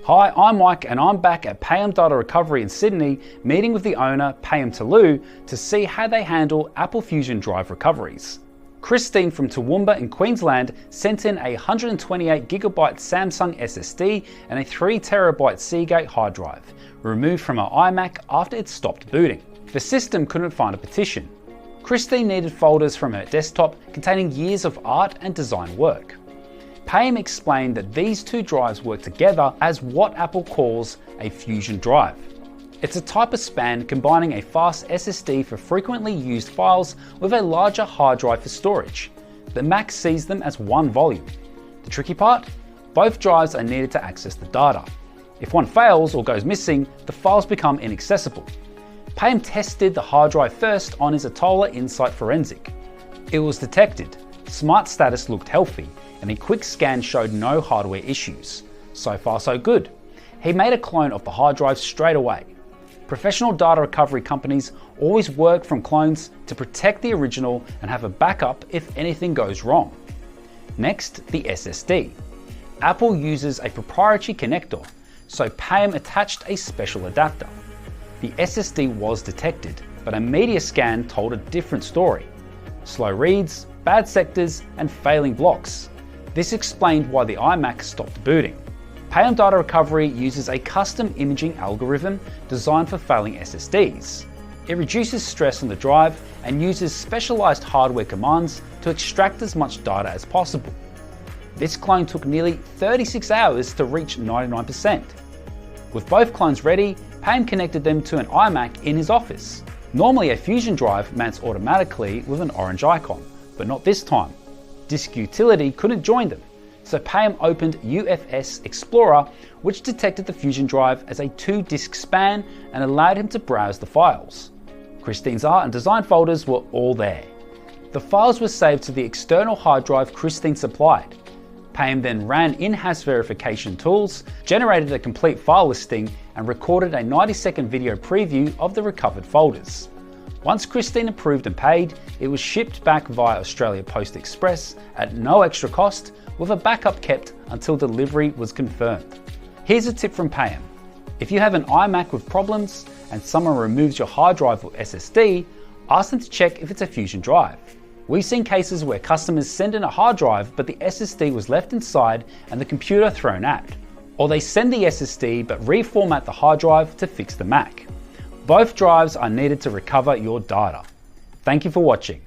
Hi, I'm Mike and I'm back at Payam Data Recovery in Sydney, meeting with the owner, Payam to see how they handle Apple Fusion drive recoveries. Christine from Toowoomba in Queensland sent in a 128GB Samsung SSD and a 3TB Seagate hard drive, removed from her iMac after it stopped booting. The system couldn't find a partition. Christine needed folders from her desktop containing years of art and design work. Payam explained that these two drives work together as what Apple calls a fusion drive. It's a type of span combining a fast SSD for frequently used files with a larger hard drive for storage. The Mac sees them as one volume. The tricky part? Both drives are needed to access the data. If one fails or goes missing, the files become inaccessible. Payam tested the hard drive first on his Atola Insight Forensic. It was detected. Smart status looked healthy, and a quick scan showed no hardware issues. So far so good. He made a clone of the hard drive straight away. Professional data recovery companies always work from clones to protect the original and have a backup if anything goes wrong. Next, the SSD. Apple uses a proprietary connector, so Payam attached a special adapter. The SSD was detected, but a media scan told a different story. Slow reads, bad sectors, and failing blocks. This explained why the iMac stopped booting. Payam Data Recovery uses a custom imaging algorithm designed for failing SSDs. It reduces stress on the drive and uses specialized hardware commands to extract as much data as possible. This clone took nearly 36 hours to reach 99%. With both clones ready, Payam connected them to an iMac in his office. Normally a Fusion drive mounts automatically with an orange icon, but not this time. Disk Utility couldn't join them, so Payam opened UFS Explorer, which detected the Fusion drive as a 2-disk span and allowed him to browse the files. Christine's art and design folders were all there. The files were saved to the external hard drive Christine supplied. Payam then ran in-house verification tools, generated a complete file listing, and recorded a 90-second video preview of the recovered folders. Once Christine approved and paid, it was shipped back via Australia Post Express at no extra cost, with a backup kept until delivery was confirmed. Here's a tip from Payam. If you have an iMac with problems and someone removes your hard drive or SSD, ask them to check if it's a Fusion drive. We've seen cases where customers send in a hard drive but the SSD was left inside and the computer thrown out. Or they send the SSD but reformat the hard drive to fix the Mac. Both drives are needed to recover your data. Thank you for watching.